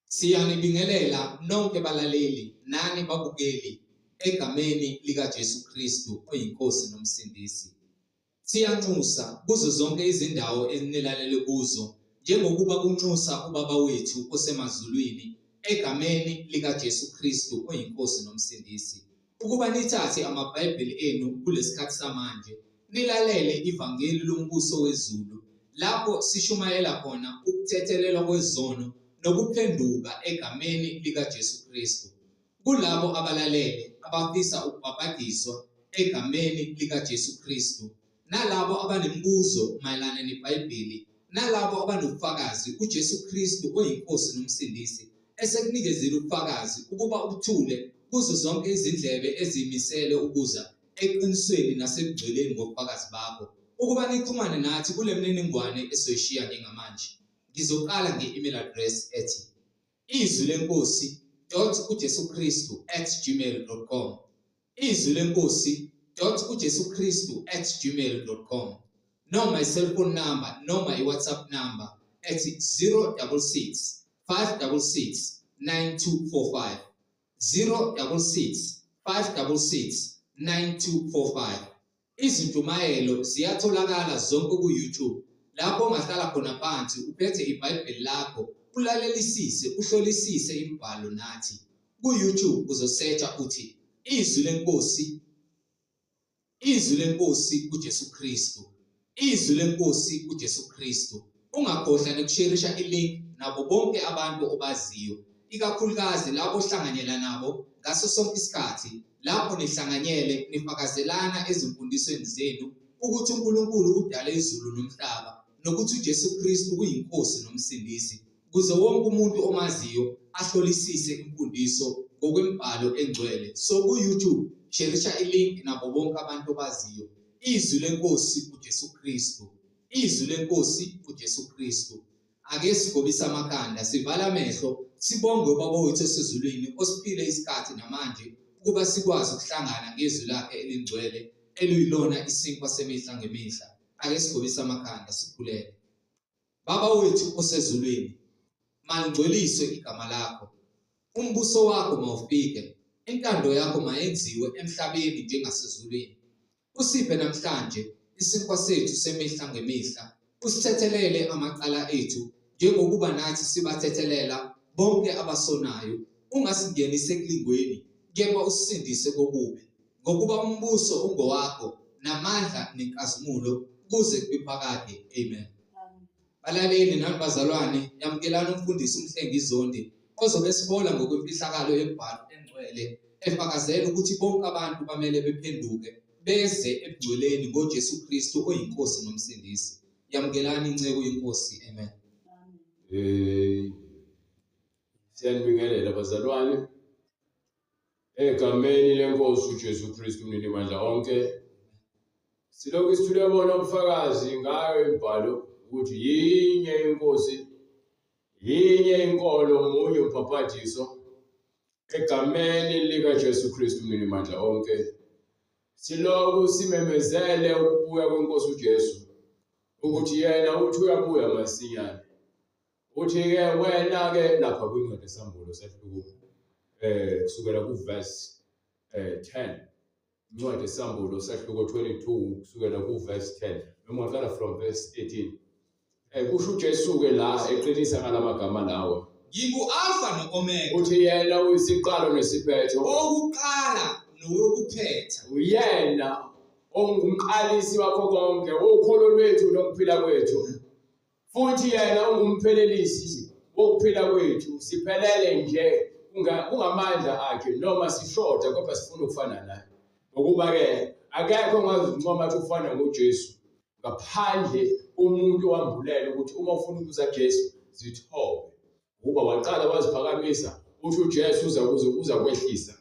Siyanibingelela nonke balaleli nani babukeli egameni lika Jesu Kristu oyinkosi nomsindisi. Siyanxusa kuzo zonke izindawo enilalele kuzo njengokuba kunxusa ubaba wethu osemazulwini egameni lika Jesu Kristu oyinkosi nomsindisi. Ukuba nithathe amabhayibheli enu kulesikhathi samanje nilalele ivangeli lombuso wezulu lapho sishumayela khona ukuthethelelwa kwezono nokuphenduka egameni lika Jesu Kristu. Kulabo abalalele abafisa ukubhabhadiswa egameni lika Jesu Kristu, nalabo abanemibuzo mayelana neBhayibheli, nalabo abanobufakazi uJesu Kristu oyinkosi nomsindisi esekunikezile ubufakazi ukuba ubuthule kuzo zonke izindlebe ezimisele ukuza eqinisweni nasekugcweleni ngobufakazi bakho. Ukuba nixhumane nathi kule mininingwane esoyishiya njengamanje. Ngizoqala nge-email address ethi izwilenkosi.ujesukristu@gmail.com, izwilenkosi.ujesukristu@gmail.com, noma i-cellphone number noma i-WhatsApp number ethi 066 566 9245, 066 566 9245. Izintumayelo ziyatholakala zonke ku-YouTube lapho ongahlala khona phansi uphethe iBhayibheli lakho ulalelisise uhlolisise imibhalo nathi. Ku-YouTube uzosearcha uthi izwi lenkosi uJesu Kristu, izwi lenkosi uJesu Kristu. Ungakhohlwa nokusharisha ilink nabo bonke abantu obaziyo, ikakhulukazi labo ohlanganyela nabo ngaso sonke isikhathi lapho nihlanganyele nifakazelana ezimfundisweni zenu ukuthi uNkulunkulu udale izulu nomhlaba nokuthi uJesu Kristu uyinkosi nomsindisi, kuze wonke umuntu omaziyo ahlolisise imfundiso ngokwemibhalo engcwele. So ku-YouTube sharisha ilink nabo bonke abantu obaziyo, izwi lenkosi uJesu Kristu, izwi lenkosi uJesu Kristu. Ake sigobise amakhanda, sivala amehlo, sibonge ubaba wethu osezulwini osiphile isikhathi namanje ukuba sikwazi ukuhlangana ngezwi lakhe elingcwele eliyilona isinkwa semihla ngemihla. Ake sigobise amakhanda sikhuleke. Baba wethu osezulwini, mangcweliswe igama lakho, umbuso wakho mawufike, intando yakho mayenziwe emhlabeni njengasezulwini. Usiphe namhlanje isinkwa sethu semihla ngemihla, usithethelele amacala ethu njengokuba nathi sibathethelela bonke abasonayo. Ungasingenise ekulingweni, kepha usisindise kokubi, ngokuba umbuso ungowakho namandla nenkazimulo kuze kube phakade. Amen. Balaleli nabazalwane, yamukelana umfundisi uMhlengi Zondi ozobe sibola ngokwemfihlakalo yemibhalo engcwele efakazela ukuthi bonke abantu bamele bephenduke beze ebugcweleni ngoJesu Kristu oyinkosi nomsindisi. Yamukelana incebo yenkosi. Amen. Siyanibingelela bazalwane egameni lenkosi uJesu Kristu umninimandla onke. Silokhu sithulebona ubufakazi ngayo imibhalo ukuthi yinye inkosi, yinye inkolo, munye ubhaphathiso egameni lika Jesu Kristu umninimandla onke. Silokhu simemezele ukubuya kwenkosi uJesu ukuthi yena uthi uyabuya masinyane. Uthi-ke wena-ke lapha kwincwadi yesambulo sehluko kusukela kuverse 10, incwadi yesambulo sehluko 22 kusukela kuverse 10, noma ungaqala from verse 13. Kusho uJesu-ke la eqinisa ngalamagama lawo, Ngingu-Alpha no-Omega, uthi yena uyisiqalo nesiphetho, owokuqala nowokuphetha, uyena ongumqalisi wakho konke, ukholo lwethu nokuphila kwethu, futhi yena ungumphelelisi wokuphila kwethu. Siphelele nje kungamandla akhe noma sishoda, kodwa sifuna ukufana naye. Ngokuba-ke akekho ongazincoma ukuthi ufana ngoJesu ngaphandle umuntu owambulela ukuthi uma ufuna ukuza Jesu zithobe, ukuba waqala waziphakamisa uthi uJesu uza kwehlisa.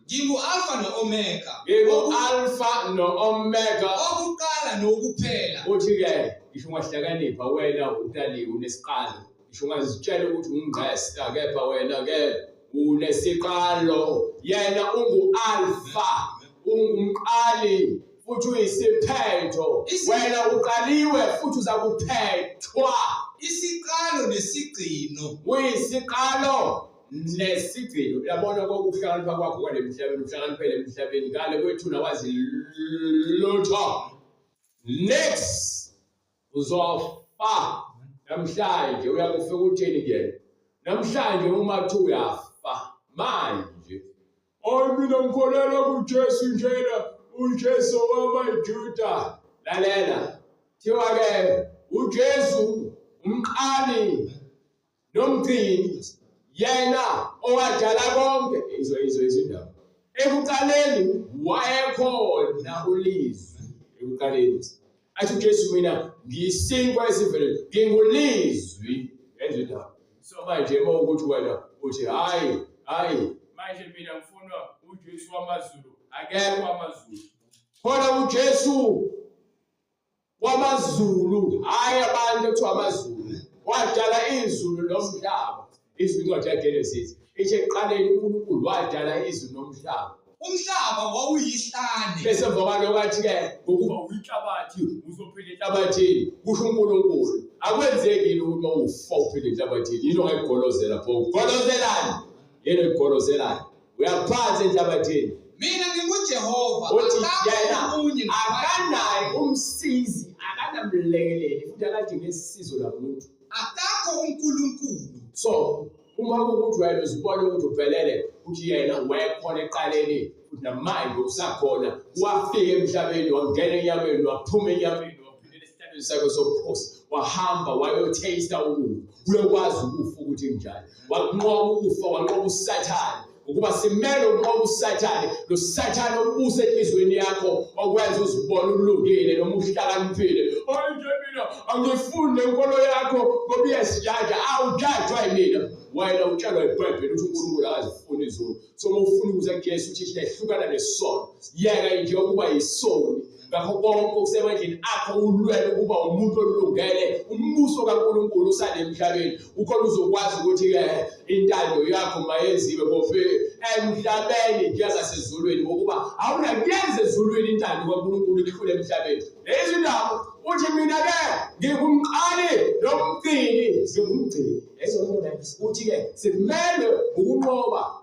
Ngingu-Alpha no-Omega, Ngingu-Alpha no-Omega, owokuqala nowokuphela. Uthi-ke ngisho ungahlakanipha wena utaliwe unesiqalo, ngisho ungazitshela ukuthi ungqesta, kepha wena-ke unesiqalo. Yena ungu-Alpha, ungumqali futhi uyisiphetho. Wena uqaliwe futhi uza kuphethwa. isiqalo nesigcino. Kuyisiqalo nesigcino. Uyabona kokuhlakanipha kwakho kwale emhlabeni, uhlakaniphele emhlabeni ngale kwethuna wazi lutho. Next uzofa namhlanje uyakufika utheni kuyena. Namhlanje uma kuthi uyafa manje. Mina ngikholelwa kuJesu njena, uJesu wamaJuda. Lalela. Thiwa ke uJesu umqali nomgcini yena owadala konke izindaba. Ekuqaleni wayekhona ulizwi ekuqaleni. Athi uJesu mina ngiyisinkwa esivelele, ngingulizwi ezindaba. So manje uma ukuthi wena uthi hayi manje mina ngifuna uJesu wamaZulu, akekho wamaZulu. Khona uJesu wamaZulu, hayi abantu ekuthiwa amaZulu. Wadala izulu nomhlaba. Izwi incwadi yaGenesis ithi ekuqaleni uNkulunkulu wadala izulu nomhlaba. Umhlaba wawuyihlane. Bese emva kwalokho athi-ke ngokuba uyinhlabathi uzophila enhlabathini kusho uNkulunkulu. Akwenzeki ukuthi uma ufa uphila enhlabathini. Yini ongayigolozela pho? Ugolozelani? Yini oyigolozelani? Uyaphansi enhlabathini. Mina nginguJehova, akanaye umsizi, akanamlekeleli futhi akadingi isizo lamuntu. Akakho uNkulunkulu. So uma kukuthi wena uzibone ukuthi uphelele uthi yena wayekhona eqaleni futhi namanje usakhona, wafika emhlabeni wangena enyameni waphuma enyameni waphilela esithandweni sakhe sobukhosi, wahamba wayotaster ukufa, uyokwazi ukufa ukuthi kunjani, wanqoba ukufa, wanqoba uSathane ukuba simele ukunqoba uSathane. Lo Sathane obuse enhlizweni yakho okwenza uzibone ulungile noma uhlakaniphile. Hayi nje mina angifunde inkolo yakho ngoba iyasijaja. Awujajwa yimina. Wena utshelwa iBhayibheli ukuthi uNkulunkulu akazifuni izoni. So uma ufuna ukuza kuJesu uthi siyahlukana nesono, yeka nje ukuba yisoni. Ngakho konke okusemandleni akho ulwele ukuba umuntu olungele umbuso kaNkulunkulu usale emhlabeni. Ukhona uzokwazi ukuthi-ke intando yakho mayenziwe emhlabeni njengasezulwini, ngokuba awunakuyenza ezulwini intando kaNkulunkulu ikhule emhlabeni. Lezi ndaba uthi mina-ke ngingumqali nomgcini, ngingumgcini. Uthi-ke simelwe ukunqoba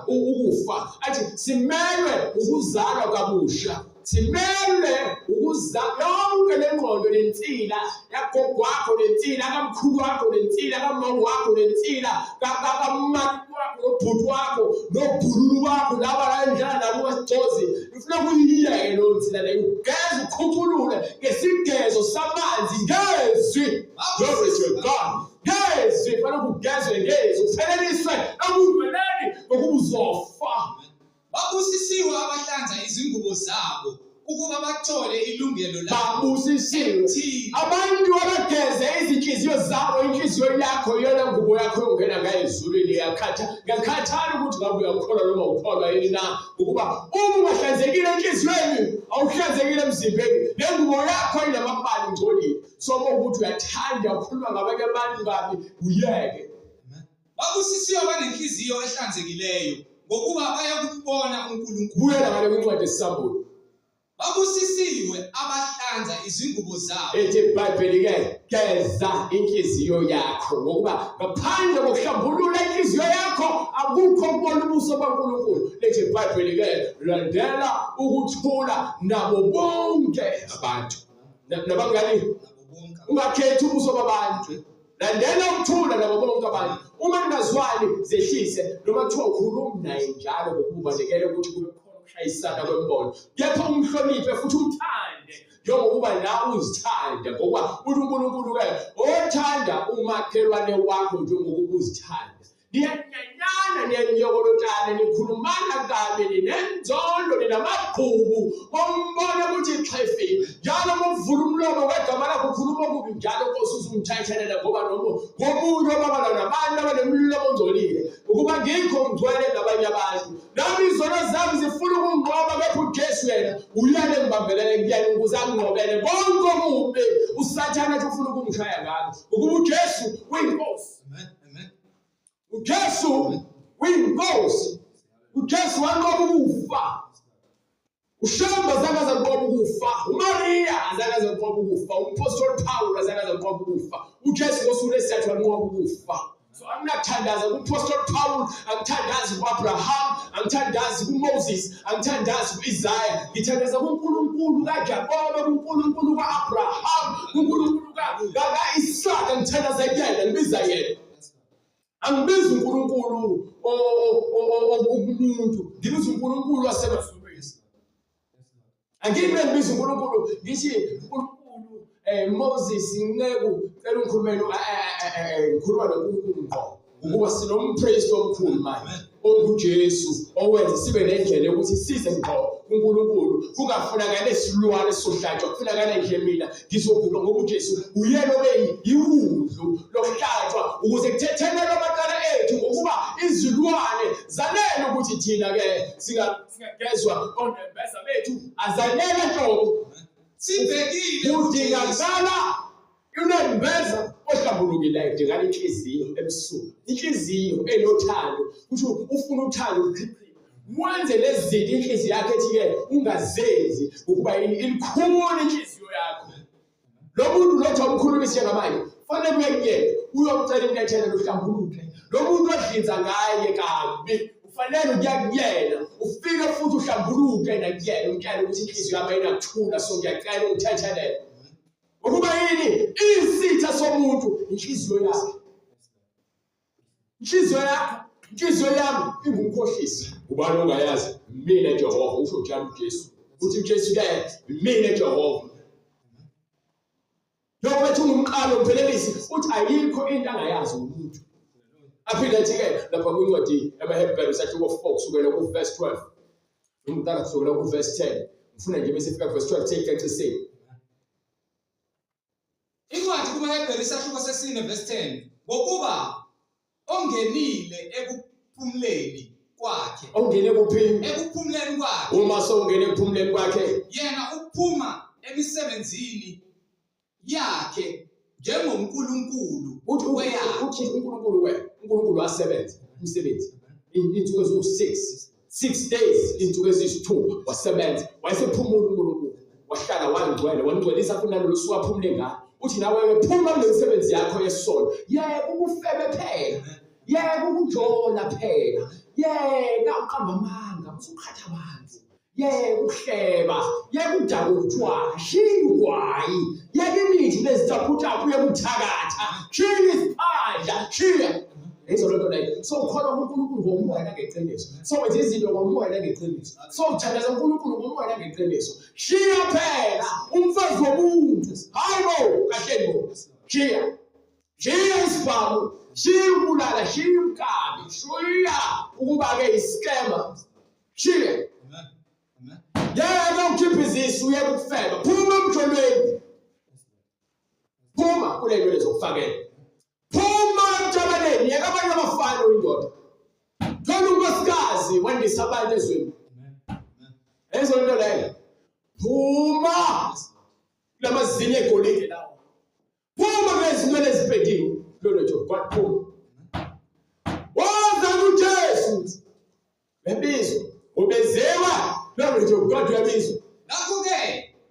ukufa. Athi simelwe ukuzalwa kabusha. Simelwe ukuzalwa yonke lengqondo lensila yagogo wakho, lensila kamkhulu wakho, lensila kamama wakho, lensila kamama wakho, nobhuti wakho, nobhululu bakho, laba kanjani labo kaSigcozi. Ufuna kuyiyeke lo nsila leyo, ugeze ukhuculule ngesigezo samanzi ngezwi. Glory to God. Ngezwi fanele ugezwe ngezwi, upheleliswe ekungcweleni ngokuba uzofa. Babusisiwe abahlanza izingubo zabo ukuba bathole ilungelo labo. Babusisiwe abantu abageze izinhliziyo zabo. Inhliziyo yakho iyona ngubo yakho yongena ngayo ezulwini. Ngakhathali ukuthi ngabe uyakholwa noma ukholwa yini na, ukuba uma ungahlanzekile enhliziyweni awuhlanzekile emzimbeni, lengubo yakho inamabali ngcolile. So ukuthi uyathanda ukukhuluma ngabanye abantu kabi, uyeke. Babusisiwe abanenhliziyo ehlanzekileyo ngokuba bayakubona uNkulunkulu. Buyela ngale kwincwadi esiSambulo. Babusisiwe abahlanza izingubo zabo. Ethi iBhayibheli-ke geza inhliziyo yakho, ngokuba ngaphandle kokuhlambulula inhliziyo yakho akukho ukubona ubuso baNkulunkulu. Lethi iBhayibheli-ke landela ukuthula nabo bonke abantu. Nabangani? Ungakhethi ubuso babantu. Landela ukuthula nabo bonke abantu. Uma ningazwani zehlise, noma kuthiwa ukhuluma naye njalo ngokubalekela ukuthi kube khona ukushayisana kwembono, kepha umhloniphe futhi umthande njengokuba nawe uzithanda, ngoba uNkulunkulu-ke othanda umakhelwane wakho njengokuba uzithanda. Niyanyanyana, niyanyokolotana, nikhulumana kabi, ninenzondo, ninamagqubu, umbone ukuthi xhefi. Njalo muvula umlomo kwegama lakho ukhuluma okubi njalo, Nkosi uzumthathelela ngoba ngomuntu obabala nabantu abanemilomo ongcolile, ukuba ngikho ngigcwele ngabanye abantu. Nami izono zami zifuna ukunqoba, kepha uJesu yena uyale ngibambelele kuyena ukuze anginqobele konke okubi uSathane athi ufuna ukungishaya ngakho, ukuba uJesu uyinkosi. uJesu uyinkosi. uJesu wanqoba ukufa. uShamba azange azoqoba ukufa, uMaria azange azoqoba ukufa, uMpostoli Paul azange azoqoba ukufa, uJesu ngosuku lesithathu wanqoba ukufa. So angakuthandaza kuPostoli Paul, angithandazi kuAbraham, angithandazi kuMoses, angithandazi kuIsaiah, ngithandaza kuNkulunkulu kaJakobe, kuNkulunkulu kaAbraham, kuNkulunkulu kaIsaka, ngithandaza yena, ngibiza yena. Angibizi uNkulunkulu umuntu, ngibiza uNkulunkulu wasemazulwini. Angibe ngibiza uNkulunkulu ngithi uNkulunkulu Moses inceku cela ungikhulumele ngikhuluma noNkulunkulu ngqo ukuba sinompriest omkhulu manje onguJesu owenza sibe nendlela yokuthi size ngqo kuNkulunkulu kungafunakala isilwane sohlatshwa kufunakala nje mina ngizokhuluma ngoba uJesu uyena obeyiwundlu lokuhlatshwa ukuze kuthethelwe amacala ethu ngokuba izilwane zanele ukuthi thina ke singagezwa onembeza bethu azanele nhlobo sibhekile kudingakala unembeza ohlambulukileyo, kudingakala inhliziyo emsulwa, inhliziyo enothando ukuthi ufuna uthando uqhiqhiwe wenze lezi zinto inhliziyo yakho ethi-ke ungazenzi ukuba ilikhulu inhliziyo yakho. Lo muntu lothi awumkhulumisi njengamanje fanele uye kuyena uyomcela into ethele uhlambuluke. Lo muntu odlinza ngaye kabi ufanele ukuya kuyena ufike futhi uhlambuluke nakuyena umtshela ukuthi inhliziyo yami ayinakuthula, so ngiyacela ungithethelele. Ukuba yini isitha somuntu inhliziyo yakhe. Inhliziyo yami ingumkhohlisi. Ubani ongayazi? Mina Jehova, usho njalo uJesu. Uthi uJesu ke mina Jehova. Lokho bethi ungumqalo umphelelisi uthi ayikho into angayazi umuntu. Aphinde athi-ke lapha kwincwadi yamaHebheru isahluko 4 kusukela kuverse 12. Umntana kusukela kuverse 10. Ngifuna nje bese fika kuverse 12 seyicacise. Incwadi kumaHebheru isahluko sesine verse 10 ngokuba ongenile ekuphumuleni kwakhe. Ongene kuphi? Ekuphumuleni kwakhe. Uma sowungene ekuphumuleni kwakhe, yena uphuma emisebenzini yakhe njengoNkulunkulu uthi uNkulunkulu wasebenza umsebenzi insuku eziwu-6 days, insuku eziyisithupha wasebenza, wayesephumula uNkulunkulu, wahlala wangcwelisa futhi nalolu suku aphumule ngalo. Uthi nawe phuma kule misebenzi yakho yesono, yeke ukufebe phela, yeke ukujola phela, yeke uqamba amanga, usukhatha abantu, yeke ukuhleba, yeke udaka utshwala, shiya ugwayi, yeke imithi lezitaputaphu yokuthakatha, shiya isiphandla, shiya. Yizo lento leyo. So ukholwa kuNkulunkulu ngomoya nangeqiniso. So wenza izinto ngomoya nangeqiniso. So uthandaza uNkulunkulu ngomoya nangeqiniso. Shiya phela umfazi womuntu. Hayibo kahle bo. Shiya. Shiya isibhamu. Shiya ubulala, shiya umkabi. Shiya ukuba ke iscammer. Shiya. Yeke ukhipha izisu uyeke ukufeba. Phuma emjolweni. Phuma kule nto lezokufakela. Phuma jabaleni, yeke abanye abafana oyindoda. Thola unkosikazi wandisa abantu ezweni. Ezo nto leyo. Phuma kulamazinyo egolide lawo. Phuma kwezinto ezipediwe. Lolo nje kwaphuma. Woza kuJesu. Lebizo ubezewa lolo nje kodwa yabizwa. Ngakho-ke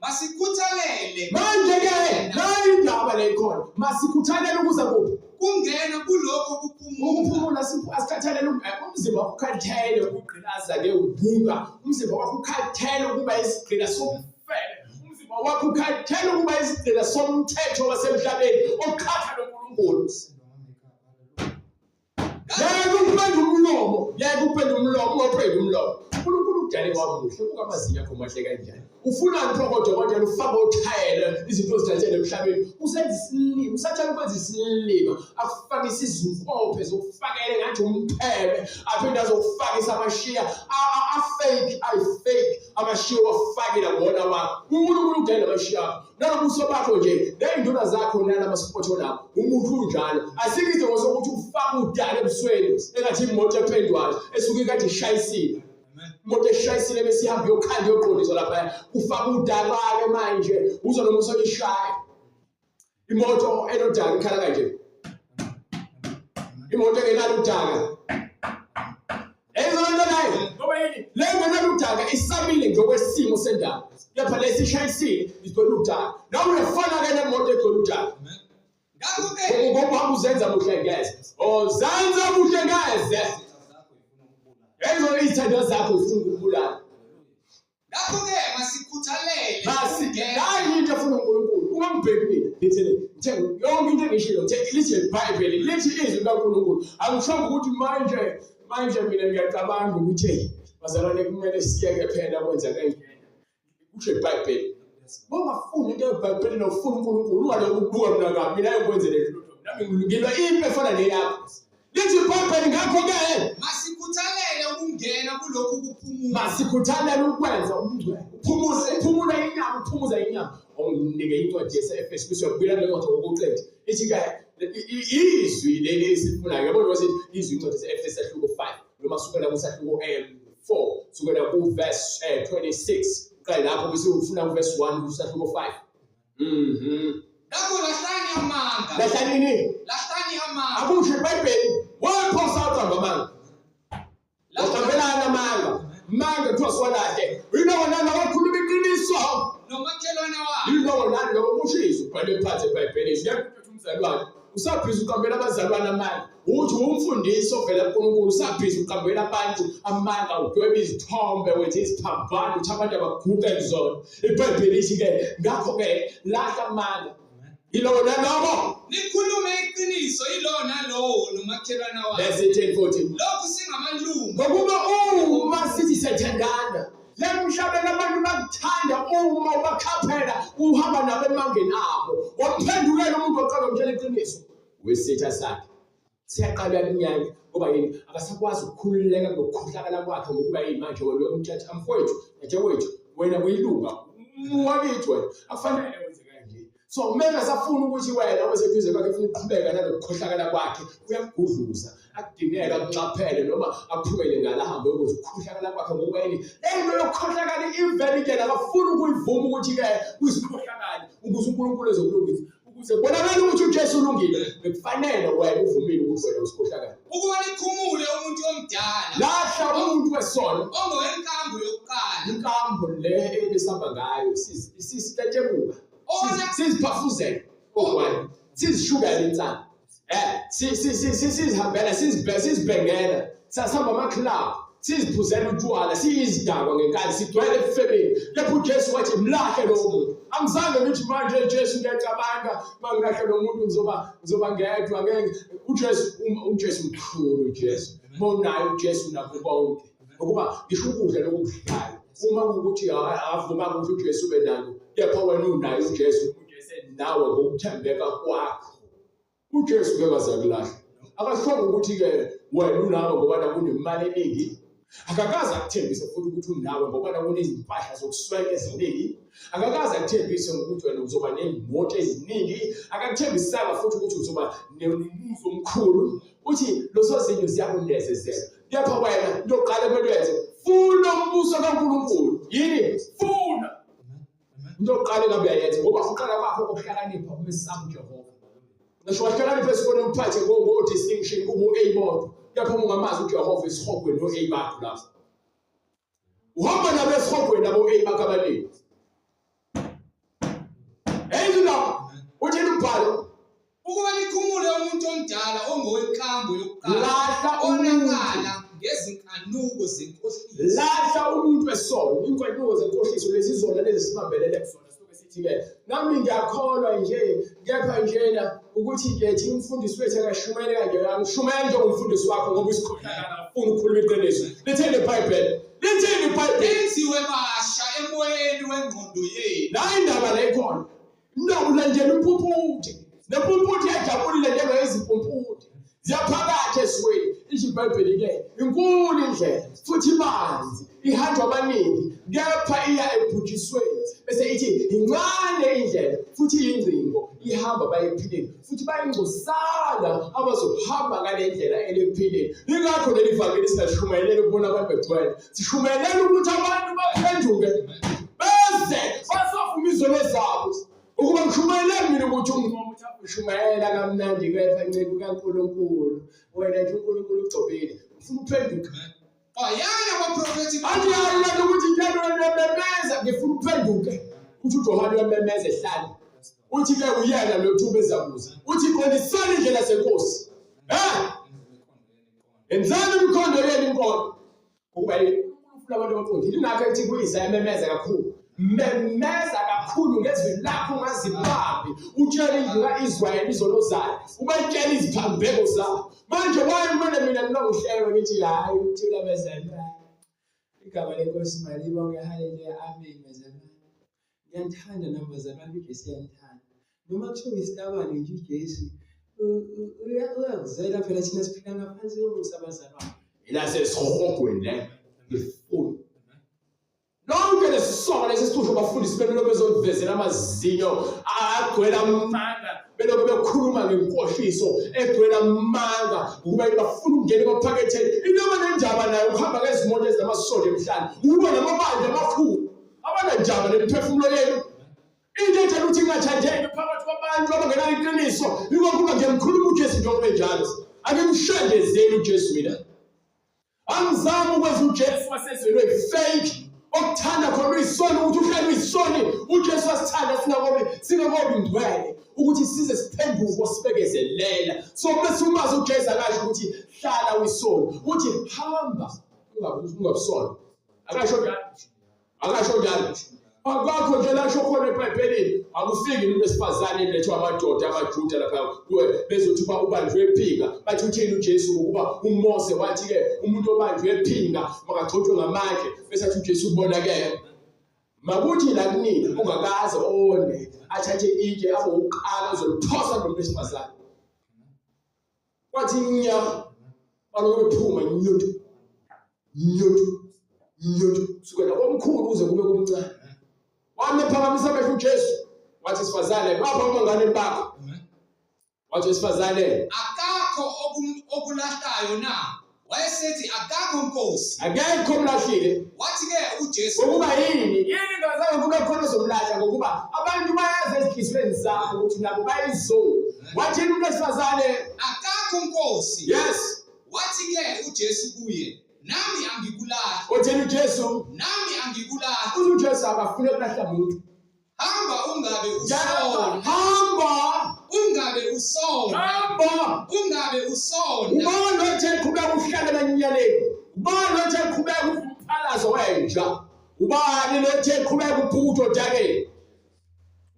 masikhuthalele Manje ke nayi indaba leyikhona. Masikhuthalele ukuza kuphi? kungena kulokho kuphumula. Ukuphumula asikhathalele umzimba wakho ukhathele ukugqilaza ke ubunga. Umzimba wakho ukhathele ukuba isigqila somfele. Umzimba wakho ukhathele ukuba isigqila somthetho wasemhlabeni okhatha noNkulunkulu. Yeke upende umlomo, ungaphendi umlomo. uNkulunkulu udale kwamuhle ukamazinyo akho mahle kanjani. Ufuna nhloko kodwa ufake uthayele izinto ezithathele emhlabeni. Usenza isilimo, usathela ukwenza isilimo, akufake isizimpophe zokufakele ngathi umphebe, aphinde azokufakisa amashiya fake amashiya wafakela wona wakho. uNkulunkulu udale amashiya akho. Nalobuso bakho nje, ney'nduna zakho nalamasipotho lakho, umuntu unjalo. Asikho isidingo sokuthi ufake udala ebusweni engathi imoto ephendwayo esuke kade ishayisile. Imoto eshayisile bese ihamba yokhanda yoqondiswa lapha ufaka udaka-ke manje uzo noma usoyishaya. Imoto enodaka ikhala kanje. Imoto engenalo udaka. Ezona nayo ngoba yini? Le ngenalo udaka isabile ngokwesimo sendaba. Kepha lesishayisile igcwele udaka. Nawe uyafana ke nemoto egcwele udaka. Ngakho-ke Ngoba uzenza buhle ngeze. Zenza buhle ngeze. Ezo izithandwa zakho zifuna ukubulala. Ngakho-ke masikhuthalele Hayi into efuna uNkulunkulu. Ungangibheki mina. Ngithe yonke into engishilo lithi iBhayibheli lithi izwi likaNkulunkulu. Angisho ukuthi manje mina ngiyacabanga ukuthi bazalwane kumele siyeke phela kwenza kanjena. Kusho iBhayibheli. Bongafuni into eBhayibheli nofuna uNkulunkulu ungaloku ukubuka mina kabi mina ayikwenzele lutho. Nami ngilungilwa impi efana neyakho. Lithi iBhayibheli ngakho-ke masikhuthalele ukungena kulokhu kuphumula. Masikhuthalele ukwenza ubungcwele. Uphumula inyama, uphumuza inyama. Onginike incwadi yase-Efesu siyobuyela le ncwadi ngokuqeda. Ithi-ke izwi leli esifunayo. Yabona wasithi izwi incwadi yase-Efesu sahluko 5 noma sukela kusahluko 4 sukela ku-verse 26. Uqale lapho bese ufuna ku-verse 1 kusahluko 5. Ngakho lahlani amanga. Lahlanini? Lahlani amanga. Akusho iBhayibheli. Waphosa uqamba amanga. Lahlabelana amanga. Manga kuthiwa siwalahle. Yilona nawakhuluma iqiniso. Nomakhelwane wakho. Yilona nokushizo ubhale phansi eBhayibhelini. Ngiyakuphetha umzalwane. Usabhiza uqambela abazalwane amanga. Uthi umfundisi ovela kuNkulunkulu usabhiza uqambela abantu amanga udweba izithombe wenza iziphambano uthi abantu abaguqe kuzona. iBhayibheli ithi-ke ngakho-ke lahla amanga. Yilona lobo. Nikhulume iqiniso yilona lowo nomakhelwane wakho. Verse 10-14. Lokhu singamalungu. Ngokuba uma sithi siyathandana, lemhlabeni abantu bakuthanda uma ubakhaphela uhamba nabo emangeni abo. Wamphendukela umuntu oqala umtshela iqiniso. Wesitha sakhe. Siyaqala iminyanya ngoba yini akasakwazi ukukhululeka ngokukhohlakala kwakhe ngokuba manje wena umthatha mfowethu, wethu, wena uyilunga. Wakithi wena akufanele wenze kanje. So kumele asafuna ukuthi wena obeseduze kwakhe ufuna ukuqhubeka nalokukhohlakala kwakhe uyakugudluza. Akudingeka akucaphele noma aphumele ngala hambe ukuze ukukhohlakala kwakhe ngokuba yini lento yokukhohlakala ivele ke akafuni ukuyivuma ukuthi-ke kuyisikhohlakala ukuze uNkulunkulu ezokulungisa. Ukuze bonakala ukuthi uJesu ulungile bekufanele wena uvumile ukuthi wena usikhohlakala. Ukuba nikhumule umuntu omdala. Lahla umuntu wesono. Ongowenkambo yokuqala. Inkambo le ebesihamba ngayo sisitetebuka. Siziphafuzela okwani. Sizishukela insana. Sizihambela sizibhengela. Sasihamba ama-club. Siziphuzela utshwala, siyizidakwa ngenkani, sigcwele efebeni. Lapho uJesu wathi mlahle lo muntu. Angizange ngithi manje Jesu ngiyacabanga mangilahle lo muntu ngizoba ngedwa ngeke. uJesu mkhulu uJesu. Monayo uJesu nakho konke. Ngokuba ngisho ukudla lokudlayo. Uma ukuthi avuma ukuthi uJesu ube nalo, kepha wena unayo uJesu nawe ngokuthembeka kwakho. uJesu ngeke azakulahle. Akasho ukuthi-ke wena unawe ngoba nakunemali eningi. Akakaze akuthembise futhi ukuthi unawe ngoba nakunezimpahla zokuswela eziningi. Akakaze akuthembise ngokuthi wena uzoba nezimoto eziningi. Akakuthembisanga futhi ukuthi uzoba nemibuzo omkhulu. Uthi losozinyo ziyakunezezela. Kepha wena into yokuqala kumele wenze funa umbuso kaNkulunkulu. Yini? Funa. Into yokuqala engabe uyayenza ngoba uqala kwakho ukuhlakanipha umesaba uJehova. Ngisho wahlakanipha esikhona umphathe ngo-distinction kubo u-A-moto. Kepha ungamazi uJehova esihogweni no-A bakho lapho. Uhamba nabo esihogweni nabo-A bakho abaningi. Eyizindaba uthini umbhalo? Ukuba nikhumule umuntu omdala ongowenkambo yokuqala. Lahla onakala ngezinkanuko zenkohliso. Lahla umuntu wesono. Inkanuko zenkohliso lezi zona lezi sibambelele kusona. Sithi-ke nami ngiyakholwa nje kepha njena ukuthi nje thina umfundisi wethu akashumele kanje angishumele njengomfundisi wakho ngoba isikhohlakala ufuna ukukhuluma iqiniso. Lithini iBhayibheli? Lithini iBhayibheli? Lenziwe basha emoyeni wengqondo yenu. La indaba la ikhona. Noma nje impuphuthi. Nempuphuthi yajabulile njengezimpumputhe. Ziyaphakatha esweni. iBhayibheli-ke inkulu indlela futhi imanzi ihanjwa abaningi kepha iya ebhujisweni. Bese ithi incane indlela futhi iyingcingo ihamba bayephileni futhi bayingcosana abazohamba ngale ndlela elephileni. Ingakho leli vangeli singashumayeleli ukubona abantu begcwele. Sishumayelele ukuthi abantu baphenduke beze basafuma izono zabo. Ukuba ngishumayelele mina ukuthi umuntu ushumayela kamnandi kepha ncebo kaNkulunkulu. Wena nje uNkulunkulu ugcobile. Ufuna uphenduke. Yana abaprofethi Athi ayala ukuthi njalo wememeza ngifuna uphenduke. Uthi uJohane wememeza ehlala. Uthi ke uyena lo Thuba ezakuza. Uthi qondisana indlela senkosi. Enzani imikhondo yenu inkondo. Ukuba ufuna abantu abaqondile ingakho ethi kuyisa ememeza kakhulu. Memeza kakhulu ngezwi lakho ungazibambi. Utshela indlu kaIsrayeli izolozayo. Ubayitshela iziphambeko zayo. Manje wayemele mina nginokuhlelwa ngithi hayi uthula bezalwane. Igama lenkosi malibonke haleluya amen bezalwane. Ngiyathanda nabazalwane uJesu uyanthanda. Noma kuthiwa isitabane nje uJesu uyakuzela phela thina siphila ngaphansi komusa abazalwane. Ila sesihogweni le ngifuna. Lonke lesisongo lesisihlushwa abafundisi belo bezokuvezela amazinyo agcwela amanga belokhu bekhuluma ngenkohliso egcwela amanga ukuba bafuna ukungena emaphaketheni inoma nenjaba nayo ukuhamba ngezimoto ezinamasonto emhlanje ukuba namabandla amakhulu abanenjaba nemiphefumulo yenu into ethanda ukuthi ingathandeki phakathi kwabantu abangenalo iqiniso ngokuba ngiyamkhuluma uJesu njengoba enjalo angimshandezeli uJesu mina angizami ukwenza uJesu wasezweni fake okuthanda khona uyisoni ukuthi uhlale uyisoni uJesu wasithanda singakobi ngcwele ukuthi size siphenduke sibekezelela so bese umazi uJesu akasho ukuthi hlala uyisoni uthi hamba ungabusoni akasho njalo akakho nje lasho khona eBhayibhelini akufiki umuntu esifazane lethwa amadoda amaJuda lapha bezothi ubanjwe ephinga bathi uthini uJesu ukuba uMose wathi ke umuntu obanjwe ephinga makagcotshwe ngamandla bese athi uJesu ubona ke makuthi la kunina ungakaze one athathe itshe abo uqala uzoliphosa nomuntu esifazane kwathi nya baloku bephuma nyoto sukela omkhulu uze kube kumncane wamephakamisa amehlo uJesu wathi sifazane bapha umangane bakho wathi sifazane akakho okulahlayo na wayesethi akakho Nkosi akekho omlahlile wathi ke uJesu ukuba yini ngazange kube khona zomlahla ngokuba abantu bayazi ezihlizweni zabo ukuthi nabo bayizona wathi umuntu esifazane akakho Nkosi yes wathi ke uJesu kuye nami angikulahla uthini uJesu nami angikulahla uJesu akafune ukulahla umuntu hamba ungabe usona ungabe usona ubani othe qhubeka uhlale banyaleni ubani othe qhubeka umphalazo wenja ubani othe qhubeka uphutho dakeni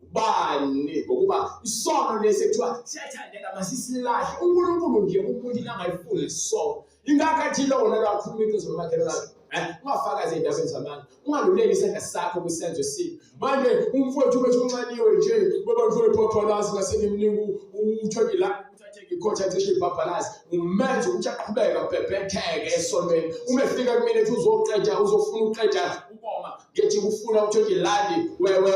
ubani ngokuba isono lesekuthiwa siyathandeka masisilahle uNkulunkulu nje umuntu angayifuni isono ingakathi lona lakhuluma into zomakhelwane ungafakaze indabeni zamanga ungaluleli isandla sakho kwisenzo esibi manje umfowethu bethu uncaniwe nje babantu bephaphalasi ngasenimningi uthoke la uthathe ikhotha cishe ibhabhalazi umenze ukuthi aqhubeka bebhetheke esonweni umefika kumina ethi uzofuna uqeda ukoma ngethi kufuna uthoke landi wewe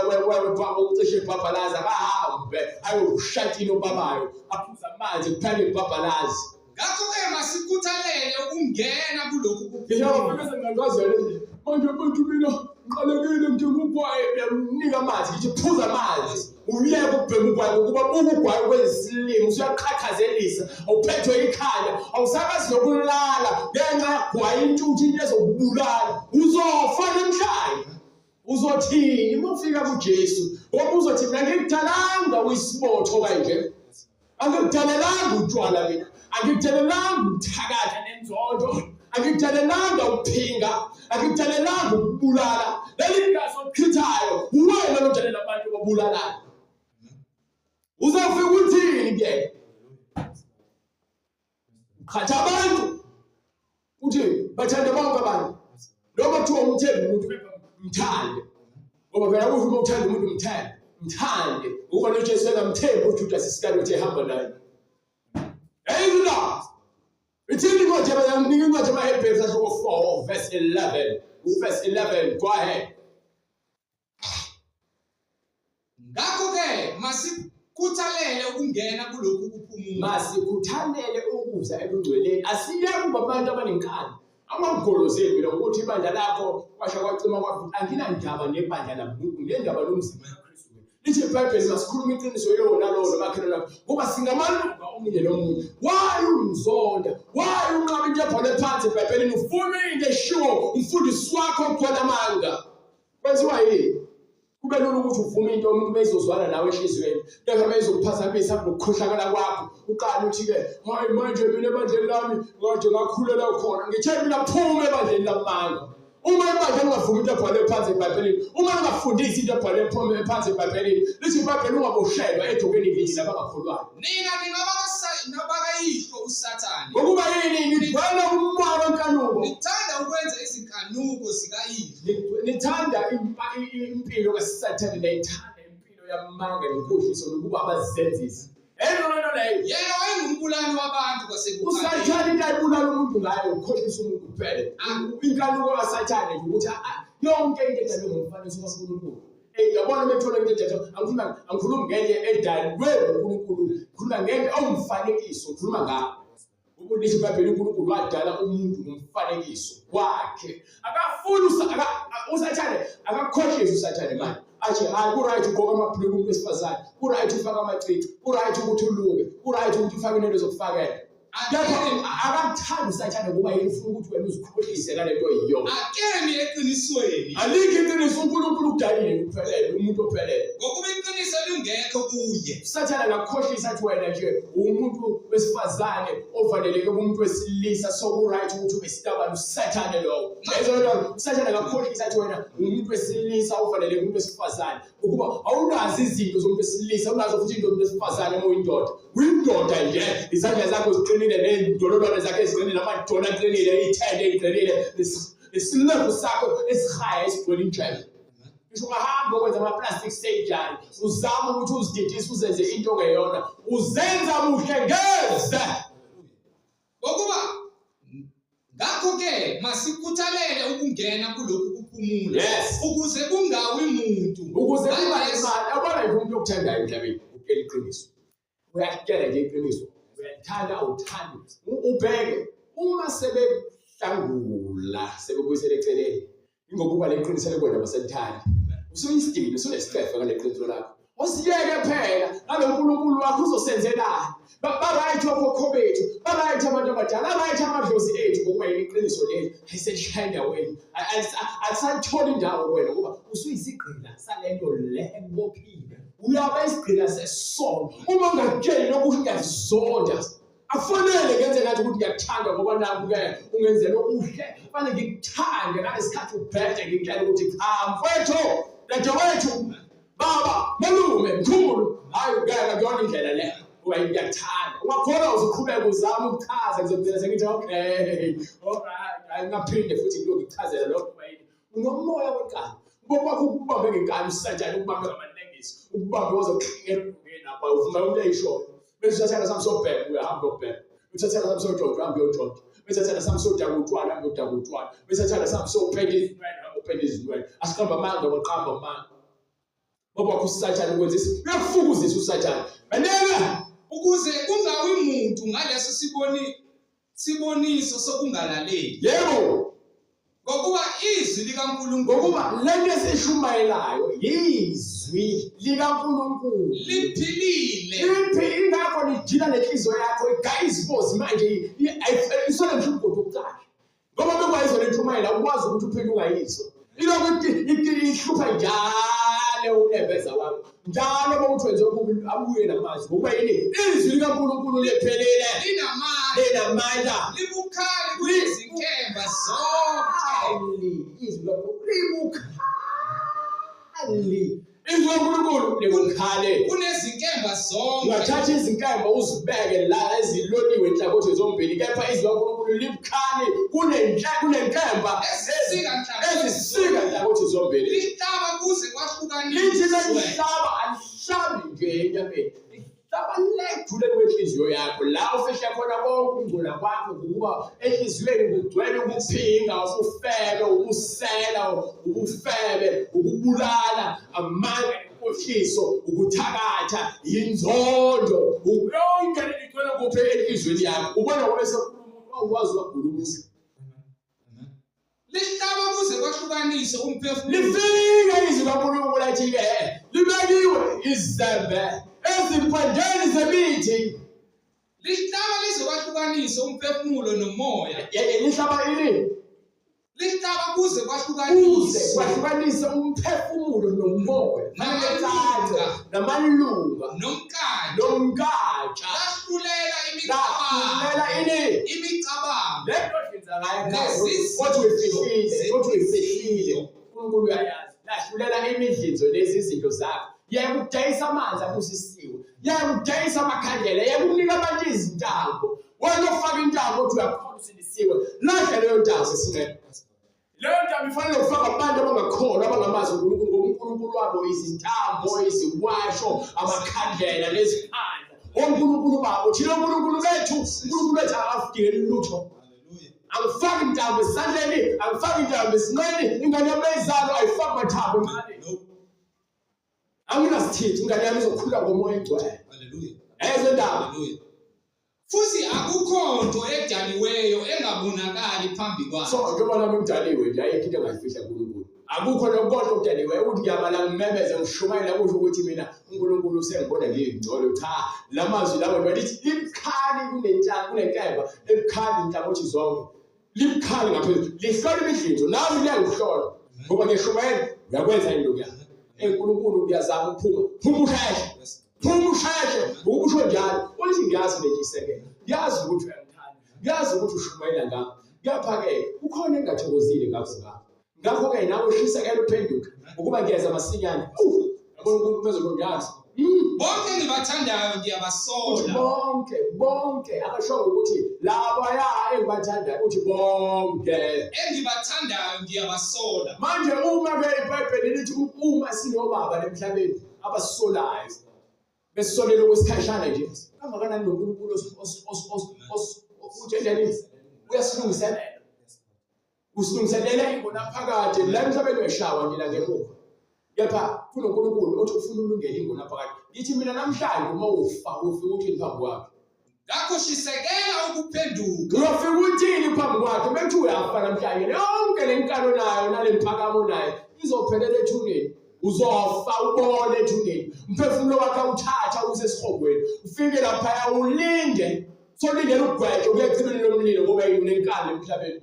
baba ucishe ibhabhalazi akahambe ayoshatini obabayo aphuza amanzi kuphela ibhabhalazi ngakho ke masikhuthalele ukungena kulokhu kuphela sengangazele manje abantu mina ngiqalekile njengogwayi bemnika amanzi ngithi phuza amanzi uyeke ukubhema ugwayi ukuba ugwayi kwesilimo usuyaqhaqhazelisa awuphethwe ikhanda awusabazi nokulala ngenxa gwayi intuthu ezokubulala uzofa namhlanje uzothini mufika kuJesu ngoba uzothi mina ngikudalanga uyisibotho kanje angikudalelanga utshwala mina angikudalelanga uthakatha nenzondo angikudalelanga ukuphinga angikudalelanga ukubulala leli gazi oqhithayo uwena lodalela abantu babulalayo uzofika uthini ke ukhatha abantu uthi bathanda bonke abantu noma kuthiwa umthembu umuntu mthande ngoba phela kusho ukuthi uthanda umuntu mthande ngoba noJesu engamthembi uJudas Iscariot ehamba naye ayina ithini incwadi yamaHebrews asho 4 verse 11 verse 11 go ahead ngakho ke masikhuthalele ukungena kulokhu kuphumula masikhuthalele ukuza ebungcweleni asiyeke kuba abantu abanenkani amagolozeli mina ukuthi ibandla lakho kwasha kwacima kwavuka anginandaba nebandla lamuntu nendaba lomzimba kaKristu lithi iBhayibheli masikhuluma iqiniso yona lona makhelana ngoba singamalunga omunye nomunye. Why ungizonda? Why unqaba into ebhale phansi eBhayibhelini ufuna into eshiwo umfundisi wakho ogcwele amanga? Kwenziwa yini? Kube lula ukuthi uvume into umuntu bezozwana nawe enhlizweni. Kepha bezokuphazamisa ngokukhohlakala kwakho. Uqala uthi ke, hayi manje mina ebandleni lami kade ngakhulela khona. Ngithe mina phuma ebandleni lamanga. Uma ibandla ungavumi into ebhale phansi eBhayibhelini, uma ungafundisi into ebhale phansi eBhayibhelini, lithi iBhayibheli ungaboshelwa edokeni lini labangakholwayo. Nina ningabakayihlo uSathane. Ngokuba yini nidwala umoya wenkanuko. Nithanda ukwenza izinkanuko zikayihlo. Nithanda impilo kaSathane, nithanda impilo yamanga nenkohliso nokuba abazenzisi. Yena wayengumbulali wabantu kwasekuqaleni. uSathane into ayibulala umuntu ngayo ukukhohlisa umuntu kuphela. Inkanuko kaSathane nje ukuthi yonke into edalwe ngomfanekiso kaNkulunkulu. Yabona bethola into edalwe, angikhulumi ngento edalwe nguNkulunkulu, ngikhuluma ngento ongumfanekiso, ngikhuluma ngayo. Ukuthi iBhayibheli uNkulunkulu wadala umuntu ngomfanekiso wakhe. Akafuni uSathane akakhohlisa uSathane manje. Athi hayi ku-right ugqoka amabhuluku umuntu wesifazane, ku-right ufake amacici, ku-right ukuthi uluke, ku-right ukuthi ufake into zokufakela. Akakuthandi uSathane ngoba yena ufuna ukuthi wena uzikhohlise ngale nto yiyona. Akemi eqinisweni. Alikho iqiniso, uNkulunkulu udalile kuphelele, umuntu ophelele. Ngokuba iqiniso lingekho kuye. uSathane akakhohlisa athi wena nje umuntu wesifazane ovaleleke kumuntu wesilisa, soku-right ukuthi ube sitabane uSathane lowo. uSathane akakhohlisa athi wena umuntu wesilisa ovaleleke kumuntu wesifazane ukuba awunazi izinto zomuntu wesilisa, unazo futhi into zomuntu wesifazane uma uyindoda. Uyindoda nje, izandla zakho ziqinile nendololwane zakho eziqinile, amadolo aqinile, ithende eqinile, isilevu sakho esihaya esigcwele injebe. Ngisho ungahamba ukwenza ama-plastic surgery, uzama ukuthi uzididise uzenze into ongeyona, uzenza muhle ngeze. Ngokuba ngakho-ke masikhuthalele ukungena kulokhu kuphumula. Yes. Ukuze kungawi muntu. Ukuze kungabi imali. Yabona nje umuntu okuthandayo emhlabeni ukutshela iqiniso. Uyakutshela nje iqiniso. Uyathanda awuthandi. Ubheke uma sebehlangula sebekuyisela eceleni. Ingokuba le qiniso lekwena baselithanda. Usuyisidini, usunesitefa ngale qiniso lakho. Usiyeke phela ngalo uNkulunkulu wakho uzosenzelana. Ba-right okhokho bethu, ba-right abantu abadala, ba-right amadlozi ethu ngokuba yini iqiniso leli ayiseshaya endaweni. Alisatholi indawo wena ngoba usuyisigqila salento le ekubophile. Uyaba isigqila sesono. Uma ungakutsheli lokuthi ngiyazonda, afanele ngenze ngathi ukuthi ngiyakuthanda ngoba naku-ke ungenzela okuhle. Kufanele ngikuthande ngalesi ubhede ngikutshela ukuthi cha mfowethu, dadewethu, baba, malume, mkhulu, hayi ngeke kuyona indlela le. Uba ngiyakuthanda. Ungakhona uzoqhubeka uzama ukuchaza ngizokuzela sengithi okay. Alright, ayingaphinde futhi ngilokhu ngichazela lokho bayini. Unomoya wenkani. Ngoba ukubambe ngenkani uSathane ukubambe ngamalengisi. Ukubambe wozoqhingela ugqokeni lapha uvuma umuntu eyishoyo. Bese uSathane sami sobheka uyahamba ubheka. uSathane sami sojojo hamba uyojojo. Bese uSathane sami sodaka utshwala hamba udaka utshwala. Bese uSathane sami sopenda izinwele hamba upenda izinwele. Asiqamba amanga ngoqamba amanga. Ngoba uSathane ukwenzisa uyafukuzisa uSathane. Baneka ukuze kungawi muntu ngaleso siboniso sokungalaleli. Yebo. Ngokuba izwi likaNkulunkulu, ngokuba lento esishumayelayo izwi likaNkulunkulu liphilile. Ingakho lijila lenhliziyo yakho igaya izibozi manje isona nje umgodi wokuqala. Ngoba bekwayizo lentshumayela ukwazi ukuthi uphinde ungayizwa. Ilokhu ihlupha njalo unebeza wakho. Njalo uma uthenze okubi abuye namazwi. Ngoba yini? Izwi likaNkulunkulu lephelele, linamandla, libukhali kunezinkemba zonke. Izwi likaNkulunkulu libukhali. Izwi likaNkulunkulu libukhali kunezinkemba zonke. Ungathatha izinkemba uzibeke la eziloliwe enhlakothi zombili, kepha izwi likaNkulunkulu libukhali kunenkemba ezisika enhlakothi zombili. Lihlaba kuze kwahlukaniswe. Lithi lihlaba alihlabi nje enyameni. Lihlaba ledlule kwenhliziyo yakho la ufihla khona konke ukungcola kwakho ngokuba enhliziyweni kugcwele ukuphinga, ubufebe, ubusela, ubufebe, ukubulala, amanga nenkohliso, ukuthakatha, inzondo, yonke ligcwele kuphi enhliziyweni yakho. Ubona ngoba sekukhuluma uwazi wagulumisa. Lihlaba kuze kwahlukaniswe umphefumulo. Lifike izwi likaNkulunkulu lathi-ke libekiwe izembe ezimpandeni zemithi lihlaba lizokwahlukanisa umphefumulo nomoya lihlaba ini lihlaba kuze kuze kwahlukanise kwahlukanisa umphefumulo nomoya namalunga nomkhathi nomgatsha lahlulela lahlulela ini imicabango lento yenza ngayo kodwa uyifihlile uNkulunkulu uyayazi lahlulela imidlinzo lezi izinto zakho yeke ukudayisa amanzi abusisiwe yeke ukudayisa amakhandlela yeke ukunika abantu izintambo wena ufaka intambo othi uyakhona usindisiwe lahle leyo ntambo sesincede leyo ntambo ifanele ukufaka abantu abangakholwa abangamazi uNkulunkulu ngoba uNkulunkulu wabo izintambo iziwasho amakhandlela nezikhandla oNkulunkulu babo thina uNkulunkulu bethu uNkulunkulu wethu akafike lutho angifaki intambo esandleni angifaki intambo esinqeni ingane yami ayizalo ayifaki mathambo emqaleni anginasithithi ingane yami izokhula ngomoya engcwele ezo ndaba futhi akukho nto edaliweyo engabonakali phambi kwakhe so njengoba nami ngidaliwe nje ayikho into engayifihla kuNkulunkulu akukho nokonke okudaliweyo ukuthi ngiyabala ngimemeze ngishumayela kusho ukuthi mina uNkulunkulu usengibona ngiyingcolo cha lamazwi lawo lithi libukhali kunenkemba ebukhali inhlangothi zonke libukhali ngaphezulu lihlola imidlinzo nami liyangihlola ngoba ngishumayela uyakwenza into yakho eNkulunkulu kuyazama ukuphuma usheshe ukusho njalo uthi ngiyazi lejisekela yazi ukuthi uyangithanda yazi ukuthi ushumayela ngami kuyaphakela ukhona engathokozile ngakho ke nawe ushisekela uphenduka ukuba ngiyeza masinyane yabona uNkulunkulu bezolonyaza bonke engibathandayo ngiyabasola bonke akasho ukuthi laba engibathandayo uthi bonke engibathandayo ngiyabasola manje uma ke iBhayibheli lithi uma sinobaba emhlabeni abasolayo besolela kwesikhashana nje kangakanani noNkulunkulu usilungiselela ingonaphakade la emhlabeni weshawa nje la ngemuva kepha kunoNkulunkulu othi ufuna ulungele ingonaphakade ngithi mina namhlanje uma ufika uthini phambi kwakhe ngakho shisekela ukuphenduka uyafika uthini phambi kwakhe bethi uyafa namhlanje yonke lenkalo nayo nalemphakamo nayo izophelela ethuneni uzofa ubone ethuneni umphefumulo wakhe uthatha usesihogweni ufike lapha ulinde solindele ukugwetshwa kuyechibeni lomlilo ngoba unenkalo emhlabeni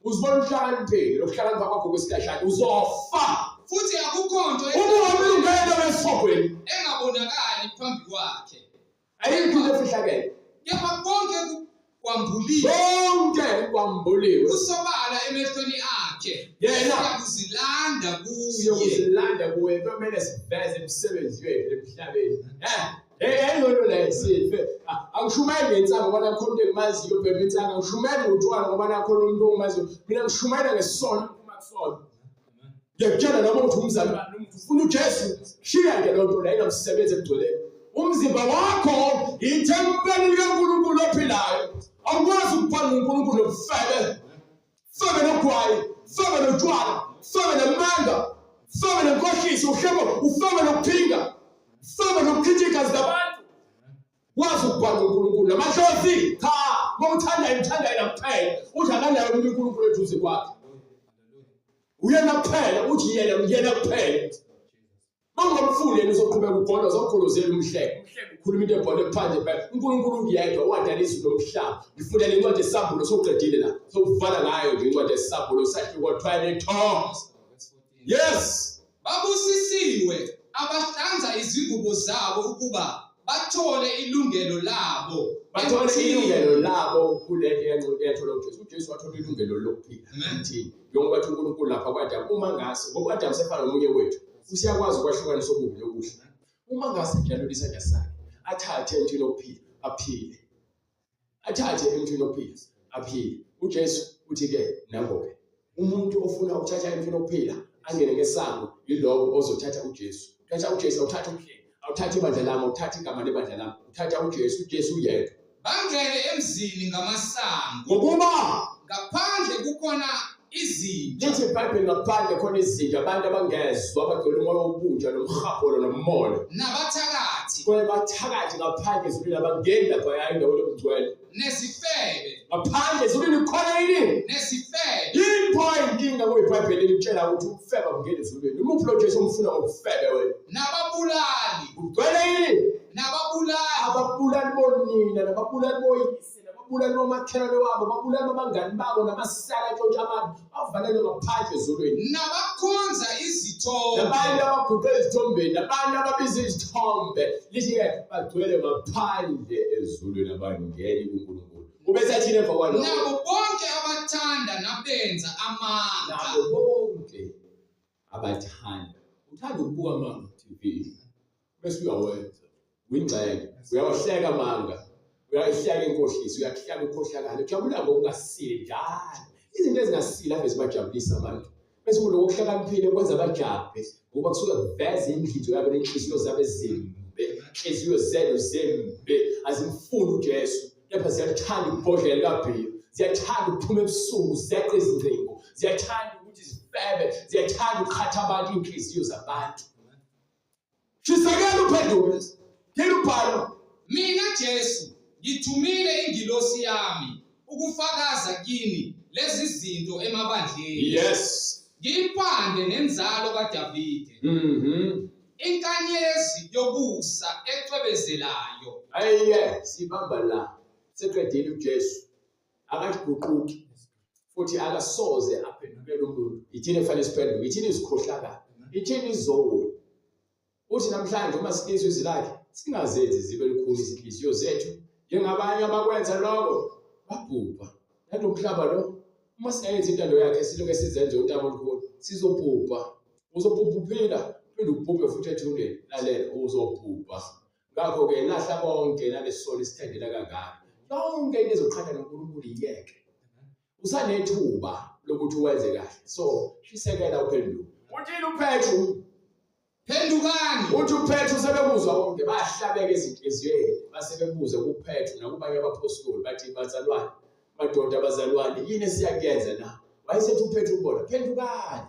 uzibona uhlakaniphile lokuhlakanipha kwakho kwesikhashana uzofa futhi akukho nto ungena wesihogweni engabonakali phambi kwakhe ayikho into efihlakele kepha konke kwambuliwe usobala emehlweni akhe yena uyakuzilanda kuye kumele siveze imisebenzi yethu emhlabeni eyona lesife angishumayeli ngensanga ngoba nakhona into engimaziyo bhebe insanga angishumayeli ngotshwala ngoba nakhona umuntu ongimaziyo mina ngishumayela ngesono uma kusona ngiyakutshela noma ukuthi umzali ufuna uJesu shiya nje lonto la ingamsebenzi egcweleni umzimba wakho ithempeli likaNkulunkulu ophilayo awukwazi ukubhala uNkulunkulu nofebe nogwayi febe notshwala febe nemanga febe nenkohliso ufebe nokuphinga febe nokukhithika zabantu wazi ukubhala uNkulunkulu namahlozi cha mawuthanda yena kuphela uthi akanayo uNkulunkulu eduze kwakhe uyena kuphela uthi yena kuphela mangomfuni yena uzoqhubeka ugola uzokholozela umhleko ukhuluma into ebhole phandle phela uNkulunkulu uyedwa owadala izulu nomhlaba ngifundela incwadi yesambulo sokuqedile la sokuvala ngayo nje incwadi yesambulo sahluko 22 yes babusisiwe abahlanza izingubo zabo ukuba bathole ilungelo labo kulento yathola uJesu wathola ilungelo lokuphila ngithi njengoba bathi uNkulunkulu lapha kwadamu uma ngase ngoba Adamu sefana nomunye wethu usiyakwazi ukwahlukanisa okubi nokuhle uma ngase njalo isandla sakhe athathe emthini okuphila aphile athathe emthini okuphila aphile uJesu uthi ke nangoke umuntu ofuna ukuthatha emthini okuphila angene ngesango yilobo ozothatha uJesu uthatha uJesu uthatha umhlenge awuthatha ibandla lami uthatha igama lebandla lami uthatha uJesu uyedwa bangene emzini ngamasango ngokuba ngaphandle kukhona izinto lithi iBhayibheli ngaphandle khona izinto abantu abangezwa abagcwele umoya wobunja nomhapho nomona nabathakathi bathakathi ngaphandle ezulwini abangeni lapha endaweni yokugcwele nezifebe ngaphandle ezulwini khona yini nezifebe yini inkinga kweBhayibheli litshela ukuthi ukufeba kungena ezulwini umuphi lo Jesu umfuna ngokufebe wena nababulali ugcwele yini nababulali ababulali bonina nababulali boyise nababulali bomakhelwane wabo babulali abangani babo namasala ntshontsha abantu bavalelwe ngaphandle ezulwini nabakhonza izithombe nabantu abaguqe ezithombeni nabantu ababiza izithombe lithi-ke bagcwele ngaphandle ezulwini abangeni kuNkulunkulu ubese athini emva kwalokho nabo bonke abathanda nabenza amanga nabo bonke abathanda uthanda ukubuka amanga TV bese uyawenza uyingxenye uyawahleka amanga uyayihleka inkohlisi uyahleka ukhohlakala ujabula ngokungasili njalo izinto ezingasili ave zibajabulisa abantu bese kuloko kuhlakaniphile kwenza abajabe ngoba kusuka kuveza indlinzo yabo nenhliziyo zabo ezimbe inhliziyo zenu zembe azimfuni uJesu kepha ziyathanda ukubhodlela likabhiyo ziyathanda ukuphuma ebusuku zeqe izingcingo ziyathanda ukuthi zifebe ziyathanda ukukhatha abantu inhliziyo zabantu shisakela uphenduke thina ubhalo mina Jesu ngithumile ingilosi yami ukufakaza kini lezi zinto emabandleni yes ngimpande nenzalo kaDavide inkanyezi yokusa ecwebezelayo ayiye sibamba la seqedile uJesu akaguquki futhi akasoze aphendukele umuntu ithini efanele siphenduke ithini isikhohlakala ithini izolo uthi namhlanje uma sikizwe izilakhe singazenzi zibe likhulu izinhliziyo zethu njengabanye abakwenza lokho babhubha nanto umhlaba lo uma singayenza intando yakhe siloke sizenze untaba olukhulu sizobhubha uzobhubha uphila phinde ubhubhe futhi ethuneni lalela uzobhubha ngakho ke lahla konke nalesisolo isithendela kangaka yonke into ezoqhatha noNkulunkulu iyeke usanethuba lokuthi uwenze kahle so shisekela uphenduke uthini uPetru phendukani uthi uPetru sebekuzwa konke bahlabeka ezinhliziyweni basebebuza kuPetru nakubanye abapostoli bathi bazalwane madoda abazalwane yini esiyakuyenza na wayesethi uPetru ubona phendukani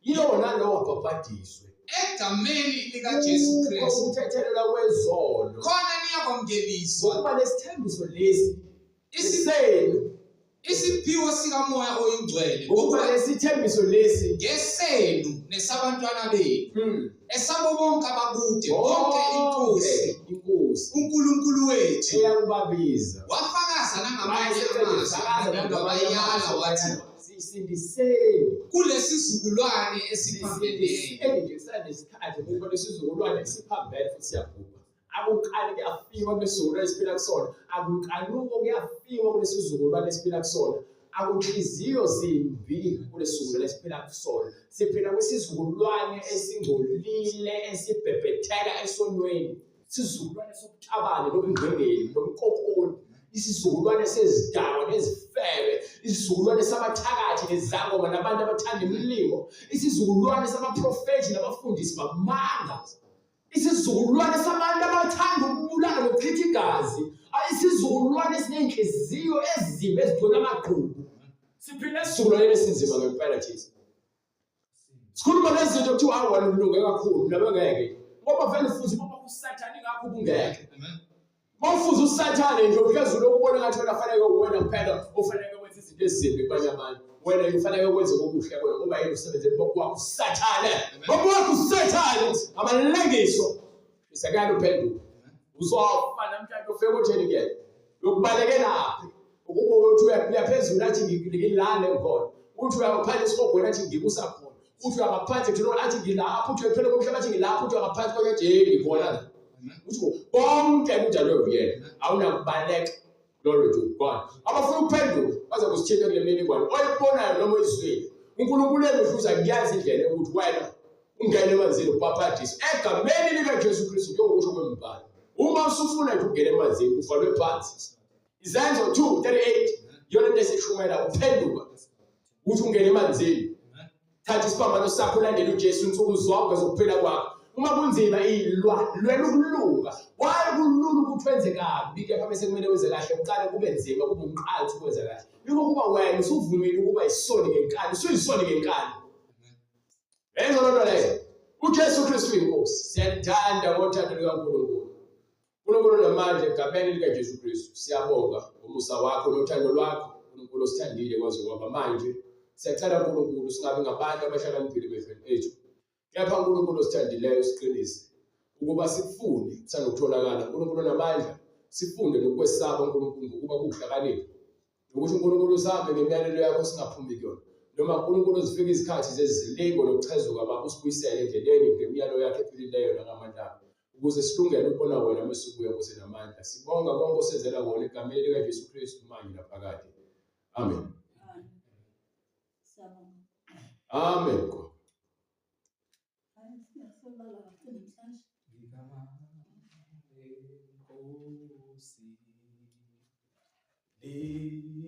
yilona lo wabhabhadiswe egameni lika Jesu Kristu ukuthethelela kwezono khona niyakwamukeliswa ngoba lesithembiso lesi isisenu isiphiwo sikamoya oyingcwele ngoba lesithembiso lesi ngesenu nesabantwana benu esabo bonke abakude bonke inkosi uNkulunkulu wethu eyakubabiza wafakaza nangamanye amazwi nangabayala wathi sisindiseni kulesi sizukulwane esiphambeleyo ngesikhathi ngoba lesizukulwane esiphambele futhi siyabhubha akuqali kuyafika kulesizukulwane esiphila kusona akuqanuko kuyafika kulesizukulwane esiphila kusona akunhliziyo zimbi kulesizukulwane esiphila kusona siphila kwisizukulwane esingcolile esibhebhetheka esonweni isizukulwane sokucabana nokungcengeli nomkokoni isizukulwane sezidawa nezifebe isizukulwane sabathakathi nezangoma nabantu abathanda imilimo isizukulwane sabaprofeti nabafundisi bamanga isizukulwane sabantu abathanda ukubulala nokuchitha igazi isizukulwane esinenhliziyo ezimbi ezigcwele amagqubu siphila esizukulwane esinzima ngempela thina sikhuluma lezinto kuthiwa awona ulunge kakhulu nabengeke ngoba vele futhi ngoba usathane ngakho kungeke mawufuza usathane nje uphezulu ukubona ngathi wena fanele uwena kuphela ufanele wenza izinto ezimbi kubanye abantu wena ufanele ukwenza okuhle kodwa ngoba yini usebenzele bokho wakho usathane bokho wakho usathane amalengiso isakala uphenduka uzofa namhlanje ufike utheni ke yokubaleke laphi ukuba uthi uyaphezulu athi ngililane ngkhona uthi uyaphansi esigogweni athi ngikusakhona uthi uyaphansi kuthina athi ngilapho uthi uyaphela komhlaba athi ngilapho uthi uyaphansi kwakhe ngikhona uthi bonke kujalo uyena awunakubaleka glory to God abafuna ukuphenduka baza kusithinta kule mininingwane oyibonayo noma oyizwile uNkulunkulu emhluza kuyazi indlela yokuthi wena ungene emanzini ubhabhadise egameni lika Jesu Kristu njengokusho kwembhalo uma usufuna nje ukungena emanzini uvalwe phansi Izenzo 2:38 yona into esishumela uphenduka uthi ungene emanzini thatha isiphambano sakho ulandele uJesu insuku zonke zokuphila kwakho uma kunzima lwela ukulunga waye kulula ukuthi wenze kabi kepha bese kumele wenze kahle uqale kube nzima kube umqali ukwenza kahle yiko kuba wena usuvumile ukuba isoni ngenkani usuyisoni ngenkani yenza lento leyo uJesu Kristu inkosi siyathanda ngothando likaNkulunkulu uNkulunkulu namandla egameni lika Jesu Kristu siyabonga umusa wakho nothando lwakho uNkulunkulu osithandile kwaze kwaba manje siyacela uNkulunkulu singabe ngabantu abahlakaniphile befeni ethu kepha uNkulunkulu osithandileyo siqinise ukuba sifunde sanokutholakala uNkulunkulu namandla, sifunde nokwesaba uNkulunkulu ngokuba kuhlakanipha, ukuthi uNkulunkulu usabe ngemiyalelo yakho singaphumi kuyona, noma uNkulunkulu zifike izikhathi zezilingo nokuchezuka baba usibuyisele endleleni ngemiyalo yakhe ephilileyo nangamandla akho, ukuze silungele ukubona wena mesubuya Nkosi namandla. Sibonga konke osenzela kona egameni likaJesu Kristu manje naphakade. Amen. Amen. Leyo